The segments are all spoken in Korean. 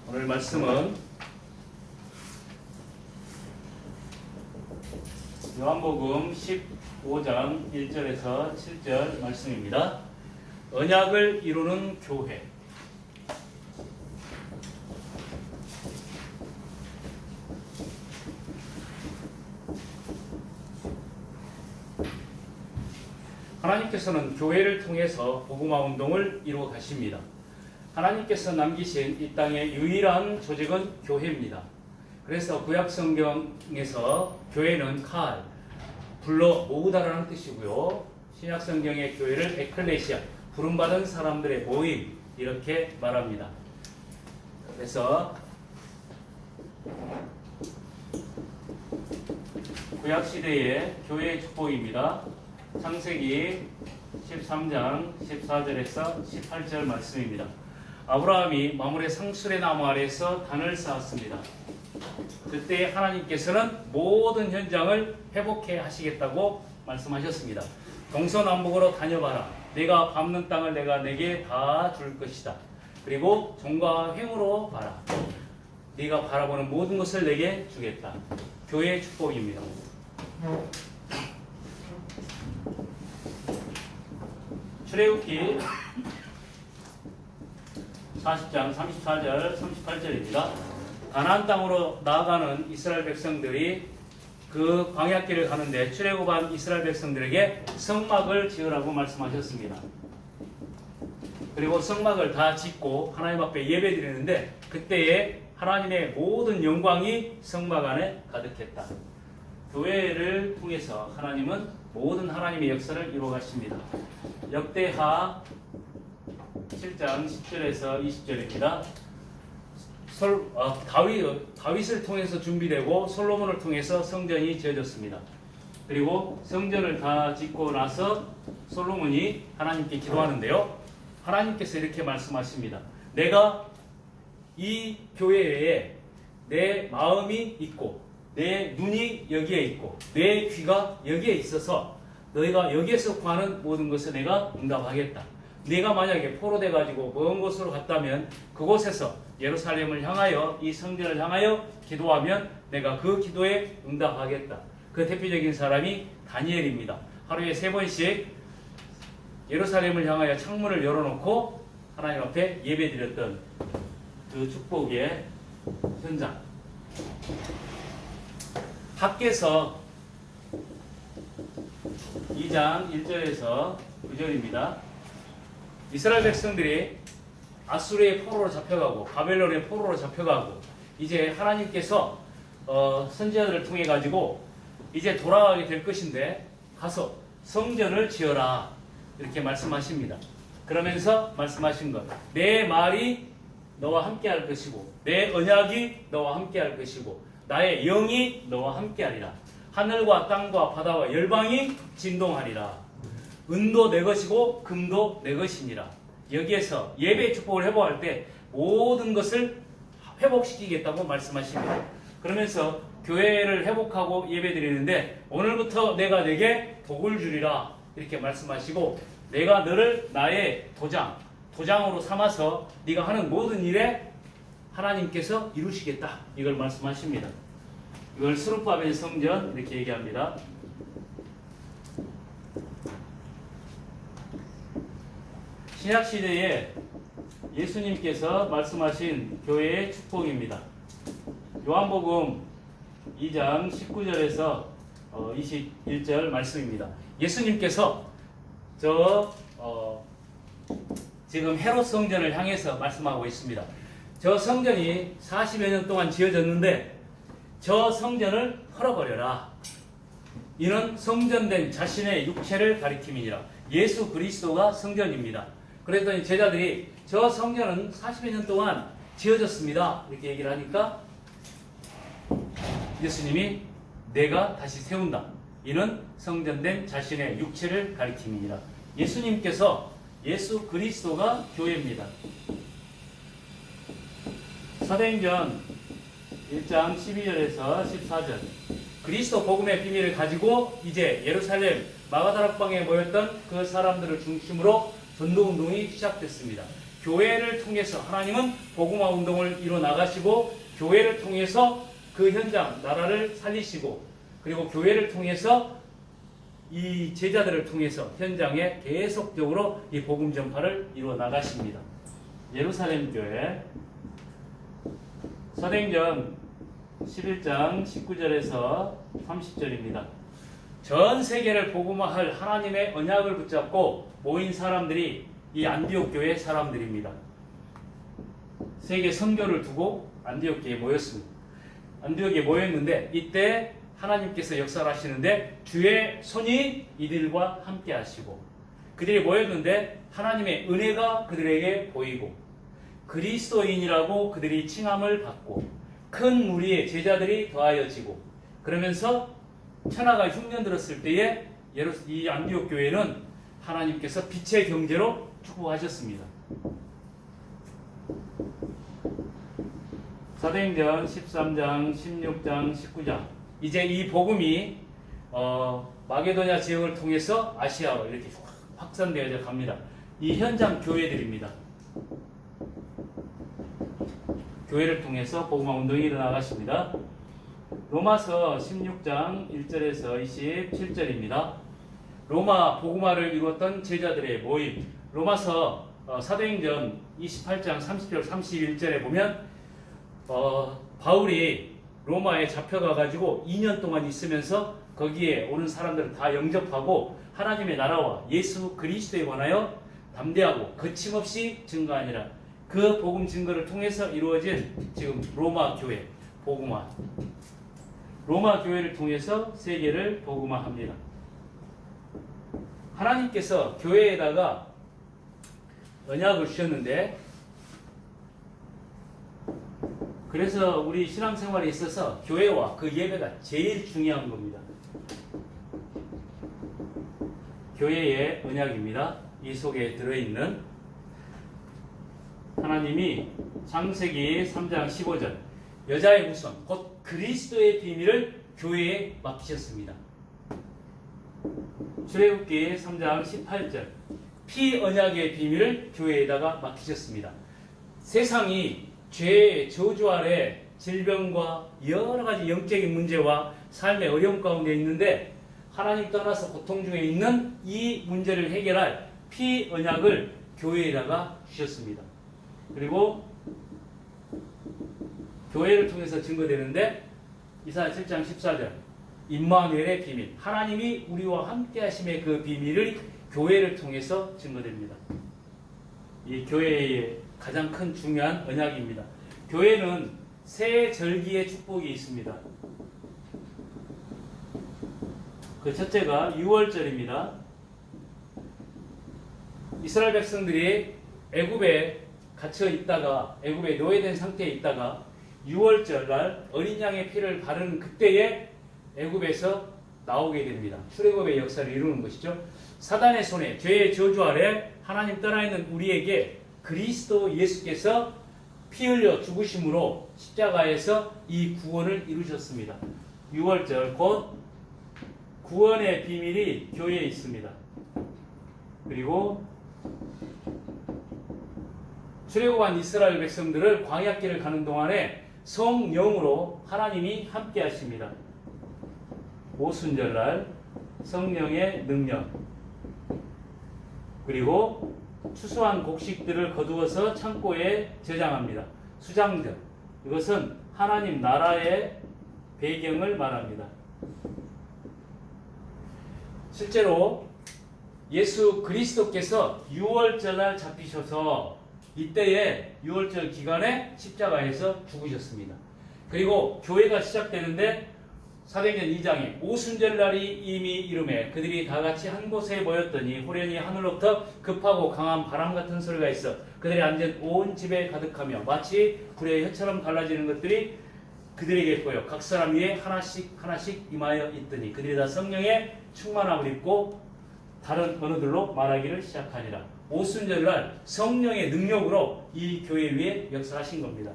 오늘 말씀은 요한복음 15장 1절에서 7절 말씀입니다. 언약을 이루는 교회. 하나님께서는 교회를 통해서 복음화 운동을 이루어 가십니다. 하나님께서 남기신 이 땅의 유일한 조직은 교회입니다. 그래서 구약 성경에서 교회는 칼, 불러 모으다라는 뜻이고요. 신약 성경의 교회를 에클레시아, 부름받은 사람들의 모임 이렇게 말합니다. 그래서 구약 시대의 교회의 축복입니다. 창세기 13장 14절에서 18절 말씀입니다. 아브라함이 마므레 상수리 나무 아래에서 단을 쌓았습니다. 그때 하나님께서는 모든 현장을 회복해 하시겠다고 말씀하셨습니다. 동서남북으로 다녀봐라. 내가 밟는 땅을 내가 내게 다 줄 것이다. 그리고 종과 횡으로 봐라. 네가 바라보는 모든 것을 내게 주겠다. 교회의 축복입니다. 출애굽기 40장 34절 38절입니다. 가나안 땅으로 나아가는 이스라엘 백성들이 그 광야길을 가는데 출애굽한 이스라엘 백성들에게 성막을 지으라고 말씀하셨습니다. 그리고 성막을 다 짓고 하나님 앞에 예배드리는데 그때에 하나님의 모든 영광이 성막 안에 가득했다. 교회를 통해서 하나님은 모든 하나님의 역사를 이루어 가십니다. 역대하 7장 10절에서 20절입니다. 다윗을 통해서 준비되고 솔로몬을 통해서 성전이 지어졌습니다. 그리고 성전을 다 짓고 나서 솔로몬이 하나님께 기도하는데요. 하나님께서 이렇게 말씀하십니다. 내가 이 교회에 내 마음이 있고 내 눈이 여기에 있고 내 귀가 여기에 있어서 너희가 여기에서 구하는 모든 것을 내가 응답하겠다. 네가 만약에 포로돼 가지고 먼 곳으로 갔다면 그곳에서 예루살렘을 향하여 이 성전을 향하여 기도하면 내가 그 기도에 응답하겠다. 그 대표적인 사람이 다니엘입니다. 하루에 3번씩 예루살렘을 향하여 창문을 열어놓고 하나님 앞에 예배드렸던 그 축복의 현장. 학개서 2장 1절에서 9절입니다. 이스라엘 백성들이 아수르의 포로로 잡혀가고 바벨론의 포로로 잡혀가고 이제 하나님께서 선지자들을 통해 가지고 이제 돌아가게 될 것인데 가서 성전을 지어라 이렇게 말씀하십니다. 그러면서 말씀하신 것, 내 말이 너와 함께 할 것이고 내 언약이 너와 함께 할 것이고 나의 영이 너와 함께 하리라. 하늘과 땅과 바다와 열방이 진동하리라. 은도 내 것이고 금도 내 것이니라. 여기에서 예배의 축복을 회복할 때 모든 것을 회복시키겠다고 말씀하십니다. 그러면서 교회를 회복하고 예배드리는데 오늘부터 내가 내게 복을 주리라 이렇게 말씀하시고 내가 너를 나의 도장으로 삼아서 네가 하는 모든 일에 하나님께서 이루시겠다 이걸 말씀하십니다. 이걸 스룹바벨 성전 이렇게 얘기합니다. 신약시대에 예수님께서 말씀하신 교회의 축복입니다. 요한복음 2장 19절에서 21절 말씀입니다. 예수님께서 지금 헤롯 성전을 향해서 말씀하고 있습니다. 저 성전이 40여 년 동안 지어졌는데 저 성전을 헐어버려라. 이는 성전된 자신의 육체를 가리킴이니라. 예수 그리스도가 성전입니다. 그랬더니 제자들이 저 성전은 40여 년 동안 지어졌습니다. 이렇게 얘기를 하니까 예수님이 내가 다시 세운다. 이는 성전된 자신의 육체를 가리킴이니라. 예수님께서 예수 그리스도가 교회입니다. 사도행전 1장 12절에서 14절 그리스도 복음의 비밀을 가지고 이제 예루살렘 마가다락방에 모였던 그 사람들을 중심으로 전도운동이 시작됐습니다. 교회를 통해서 하나님은 복음화 운동을 이뤄 나가시고 교회를 통해서 그 현장 나라를 살리시고 그리고 교회를 통해서 이 제자들을 통해서 현장에 계속적으로 이 복음 전파를 이루어 나가십니다. 예루살렘 교회 사도행전 11장 19절에서 30절입니다. 전 세계를 복음화할 하나님의 언약을 붙잡고 모인 사람들이 이 안디옥 교회 사람들입니다. 세계 선교를 두고 안디옥 교회에 모였습니다. 안디옥에 모였는데 이때 하나님께서 역사를 하시는데 주의 손이 이들과 함께 하시고 그들이 모였는데 하나님의 은혜가 그들에게 보이고 그리스도인이라고 그들이 칭함을 받고 큰 무리의 제자들이 더하여지고 그러면서 천하가 흉년들었을 때에 이 안디옥 교회는 하나님께서 빛의 경제로 축복하셨습니다. 사도행전 13장, 16장, 19장 이제 이 복음이 마게도냐 지역을 통해서 아시아로 이렇게 확산되어 갑니다. 이 현장 교회들입니다. 교회를 통해서 복음화 운동이 일어나갔습니다. 로마서 16장 1절에서 27절입니다. 로마 복음화를 이루었던 제자들의 모임. 로마서 사도행전 28장 30절 31절에 보면 바울이 로마에 잡혀가 가지고 2년 동안 있으면서 거기에 오는 사람들을 다 영접하고 하나님의 나라와 예수 그리스도에 관하여 담대하고 거침없이 증거하니라. 그 복음 증거를 통해서 이루어진 지금 로마 교회 복음화. 로마 교회를 통해서 세계를 복음화합니다. 하나님께서 교회에다가 언약을 주셨는데 그래서 우리 신앙생활에 있어서 교회와 그 예배가 제일 중요한 겁니다. 교회의 언약입니다. 이 속에 들어있는 하나님이 창세기 3장 15절 여자의 후손 곧 그리스도의 비밀을 교회에 맡기셨습니다. 출애굽기 3장 18절 피 언약의 비밀을 교회에다가 맡기셨습니다. 세상이 죄의 저주 아래 질병과 여러 가지 영적인 문제와 삶의 어려움 가운데 있는데 하나님 떠나서 고통 중에 있는 이 문제를 해결할 피 언약을 교회에다가 주셨습니다. 그리고 교회를 통해서 증거되는데 이사야 7장 14절 임마누엘의 비밀 하나님이 우리와 함께 하심의 그 비밀을 교회를 통해서 증거됩니다. 이 교회의 가장 큰 중요한 언약입니다. 교회는 새 절기의 축복이 있습니다. 그 첫째가 6월절입니다. 이스라엘 백성들이 애굽에 갇혀 있다가 애굽에 노예된 상태에 있다가 6월절 날 어린 양의 피를 바르는 그때에 애굽에서 나오게 됩니다. 출애굽의 역사를 이루는 것이죠. 사단의 손에 죄의 저주 아래 하나님 떠나 있는 우리에게 그리스도 예수께서 피 흘려 죽으심으로 십자가에서 이 구원을 이루셨습니다. 6월절 곧 구원의 비밀이 교회에 있습니다. 그리고 출애굽한 이스라엘 백성들을 광야길을 가는 동안에 성령으로 하나님이 함께 하십니다. 오순절날 성령의 능력 그리고 추수한 곡식들을 거두어서 창고에 저장합니다. 수장들 이것은 하나님 나라의 배경을 말합니다. 실제로 예수 그리스도께서 6월절날 잡히셔서 이때에 6월절 기간에 십자가에서 죽으셨습니다. 그리고 교회가 시작되는데 사도행전 2장에 오순절날이 이미 이름에 그들이 다 같이 한 곳에 모였더니 후련히 하늘로부터 급하고 강한 바람 같은 소리가 있어 그들이 앉은 온 집에 가득하며 마치 불의 혀처럼 갈라지는 것들이 그들에게 보여 각 사람 위에 하나씩 하나씩 임하여 있더니 그들이 다 성령의 충만함을 입고 다른 언어들로 말하기를 시작하니라. 오순절날 성령의 능력으로 이 교회 위에 역사하신 겁니다.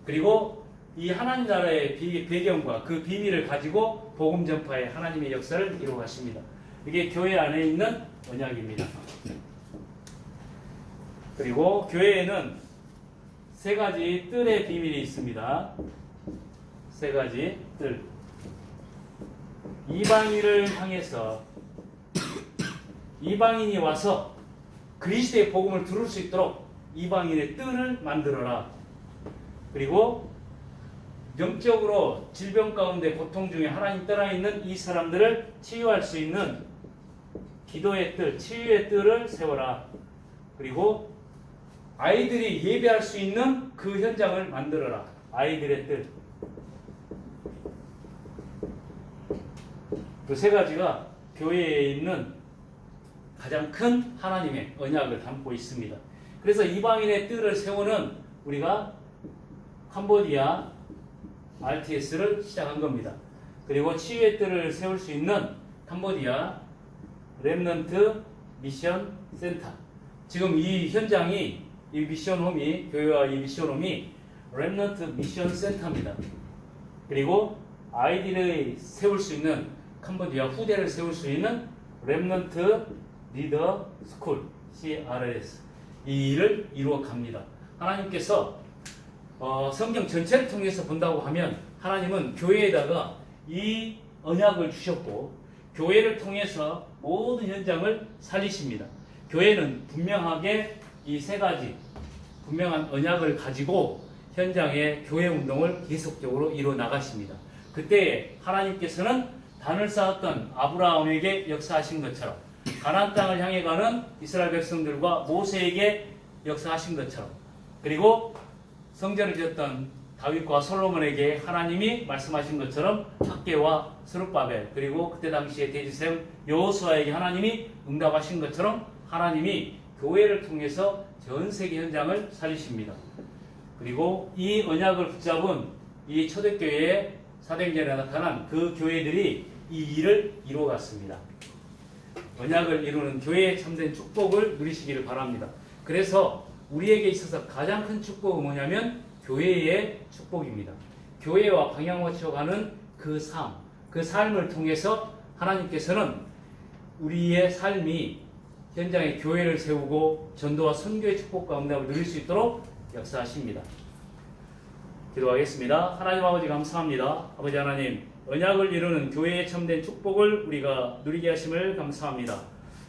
그리고 이 하나님 나라의 배경과 그 비밀을 가지고 복음 전파에 하나님의 역사를 이루어가십니다. 이게 교회 안에 있는 언약입니다. 그리고 교회에는 세 가지 뜰의 비밀이 있습니다. 세 가지 뜰. 이방인을 향해서 이방인이 와서 그리스도의 복음을 들을 수 있도록 이방인의 뜰을 만들어라. 그리고 영적으로 질병 가운데 고통 중에 하나님 떠나 있는 이 사람들을 치유할 수 있는 기도의 뜰, 치유의 뜰을 세워라. 그리고 아이들이 예배할 수 있는 그 현장을 만들어라. 아이들의 뜰. 그 세 가지가 교회에 있는 가장 큰 하나님의 언약을 담고 있습니다. 그래서 이방인의 뜰을 세우는 우리가 캄보디아 RTS를 시작한 겁니다. 그리고 치유의 뜰을 세울 수 있는 캄보디아 렘넌트 미션 센터. 지금 이 현장이 이 미션홈이 교회와 이 미션홈이 렘넌트 미션 센터입니다. 그리고 아이들을 세울 수 있는 캄보디아 후대를 세울 수 있는 렘넌트 리더 스쿨 CRS 이 일을 이루어 갑니다. 하나님께서 성경 전체를 통해서 본다고 하면 하나님은 교회에다가 이 언약을 주셨고 교회를 통해서 모든 현장을 살리십니다. 교회는 분명하게 이 세 가지 분명한 언약을 가지고 현장의 교회 운동을 계속적으로 이루어 나가십니다. 그때 하나님께서는 단을 쌓았던 아브라함에게 역사하신 것처럼 가나안 땅을 향해 가는 이스라엘 백성들과 모세에게 역사하신 것처럼 그리고 성전을 지었던 다윗과 솔로몬에게 하나님이 말씀하신 것처럼 학개와 스룹바벨 그리고 그때 당시에 대지생 여호수아에게 하나님이 응답하신 것처럼 하나님이 교회를 통해서 전 세계 현장을 살리십니다. 그리고 이 언약을 붙잡은 이 초대교회의 사도행전에 나타난 그 교회들이 이 일을 이루어갔습니다. 언약을 이루는 교회의 참된 축복을 누리시기를 바랍니다. 그래서 우리에게 있어서 가장 큰 축복은 뭐냐면 교회의 축복입니다. 교회와 방향 맞춰가는 그 삶, 그 삶을 통해서 하나님께서는 우리의 삶이 현장에 교회를 세우고 전도와 선교의 축복과 응답을 누릴 수 있도록 역사하십니다. 기도하겠습니다. 하나님 아버지 감사합니다. 아버지 하나님 언약을 이루는 교회의 참된 축복을 우리가 누리게 하심을 감사합니다.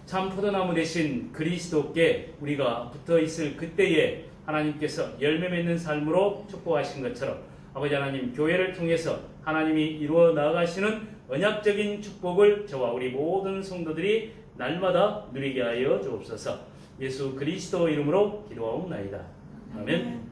참 포도나무 대신 그리스도께 우리가 붙어 있을 그때에 하나님께서 열매 맺는 삶으로 축복하신 것처럼 아버지 하나님 교회를 통해서 하나님이 이루어 나아가시는 언약적인 축복을 저와 우리 모든 성도들이 날마다 누리게 하여 주옵소서. 예수 그리스도 이름으로 기도하옵나이다. 아멘.